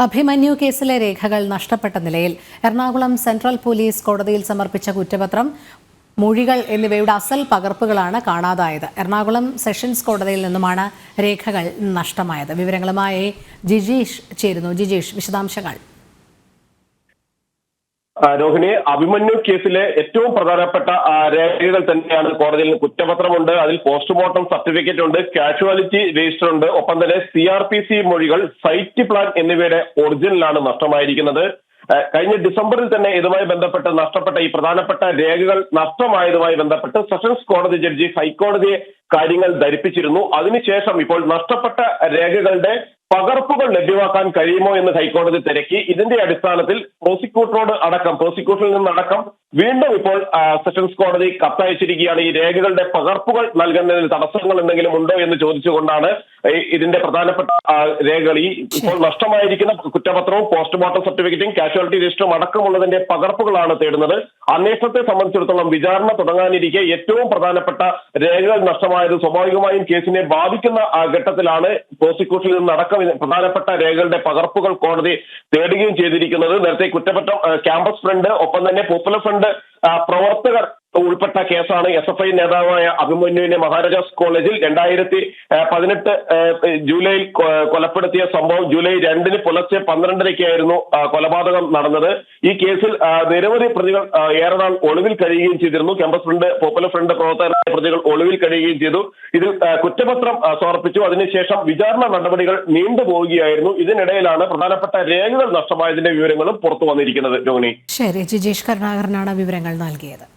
അഭിമന്യു കേസിലെ രേഖകൾ നഷ്ടപ്പെട്ട നിലയിൽ എറണാകുളം സെൻട്രൽ പോലീസ് കോടതിയിൽ സമർപ്പിച്ച കുറ്റപത്രം, മൊഴികൾ എന്നിവയുടെ അസൽ പകർപ്പുകളാണ് കാണാതായത്. എറണാകുളം സെഷൻസ് കോടതിയിൽ നിന്നുമാണ് രേഖകൾ നഷ്ടമായത്. വിവരങ്ങളുമായി ജിജീഷ് ചേരുന്നു. ജിജീഷ്, വിശദാംശങ്ങൾ. രോഹിണി, അഭിമന്യു കേസിലെ ഏറ്റവും പ്രധാനപ്പെട്ട രേഖകൾ തന്നെയാണ് കോടതിയിൽ. കുറ്റപത്രമുണ്ട്, അതിൽ പോസ്റ്റ്മോർട്ടം സർട്ടിഫിക്കറ്റ് ഉണ്ട്, കാഷ്വാലിറ്റി രജിസ്റ്റർ ഉണ്ട്, ഒപ്പം തന്നെ CRPC മൊഴികൾ, സൈറ്റ് പ്ലാൻ എന്നിവയുടെ ഒറിജിനലാണ് നഷ്ടമായിരിക്കുന്നത്. കഴിഞ്ഞ ഡിസംബറിൽ തന്നെ ഇതുമായി ബന്ധപ്പെട്ട് നഷ്ടപ്പെട്ട ഈ പ്രധാനപ്പെട്ട രേഖകൾ നഷ്ടമായതുമായി ബന്ധപ്പെട്ട് സെഷൻസ് കോടതി ജഡ്ജി ഹൈക്കോടതിയെ കാര്യങ്ങൾ ധരിപ്പിച്ചിരുന്നു. അതിനുശേഷം ഇപ്പോൾ നഷ്ടപ്പെട്ട രേഖകളുടെ പകർപ്പുകൾ ലഭ്യമാക്കാൻ കഴിയുമോ എന്ന് ഹൈക്കോടതി തിരക്കി. ഇതിന്റെ അടിസ്ഥാനത്തിൽ പ്രോസിക്യൂഷനിൽ നിന്നടക്കം വീണ്ടും ഇപ്പോൾ സെഷൻസ് കോടതി കത്തയച്ചിരിക്കുകയാണ്. ഈ രേഖകളുടെ പകർപ്പുകൾ നൽകുന്നതിന് തടസ്സങ്ങൾ എന്തെങ്കിലും ഉണ്ടോ എന്ന് ചോദിച്ചുകൊണ്ടാണ് ഇതിന്റെ പ്രധാനപ്പെട്ട രേഖകൾ, ഈ ഇപ്പോൾ നഷ്ടമായിരിക്കുന്ന കുറ്റപത്രവും പോസ്റ്റ്മോർട്ടം സർട്ടിഫിക്കറ്റും കാഷ്വാലിറ്റി രജിസ്റ്ററും അടക്കമുള്ളതിന്റെ പകർപ്പുകളാണ് തേടുന്നത്. അന്വേഷണത്തെ സംബന്ധിച്ചിടത്തോളം വിചാരണ തുടങ്ങാനിരിക്കെ ഏറ്റവും പ്രധാനപ്പെട്ട രേഖകൾ നഷ്ടമായത് സ്വാഭാവികമായും കേസിനെ ബാധിക്കുന്ന ഘട്ടത്തിലാണ്. പ്രോസിക്യൂഷനിൽ നിന്നടക്കം പ്രധാനപ്പെട്ട രേഖകളുടെ പകർപ്പുകൾ കോടതി തേടുകയും ചെയ്തിരിക്കുന്നത്. നേരത്തെ കുറ്റപത്രം ക്യാമ്പസ് ഫ്രണ്ട്, ഒപ്പം തന്നെ പോപ്പുലർ ഫ്രണ്ട് പ്രവർത്തകർ ഉൾപ്പെട്ട കേസാണ്. SFI നേതാവായ അഭിമന്യുവിനെ മഹാരാജാസ് കോളേജിൽ 2018 ജൂലൈയിൽ കൊലപ്പെടുത്തിയ സംഭവം ജൂലൈ 2 പുലർച്ചെ 12:30 കൊലപാതകം നടന്നത്. ഈ കേസിൽ നിരവധി പ്രതികൾ ഏറെ നാൾ ഒളിവിൽ കഴിയുകയും ചെയ്തിരുന്നു. ക്യാമ്പസ് ഫ്രണ്ട്, പോപ്പുലർ ഫ്രണ്ട് പ്രവർത്തകരായ പ്രതികൾ ഒളിവിൽ കഴിയുകയും ചെയ്തു. ഇതിൽ കുറ്റപത്രം സമർപ്പിച്ചു. അതിനുശേഷം വിചാരണ നടപടികൾ നീണ്ടുപോവുകയായിരുന്നു. ഇതിനിടയിലാണ് പ്രധാനപ്പെട്ട രേഖകൾ നഷ്ടമായതിന്റെ വിവരങ്ങളും പുറത്തു വന്നിരിക്കുന്നത്. രോഹിണി, ശരി, ജിജീഷ് കരുണാകരനാണ് വിവരങ്ങൾ നൽകിയത്.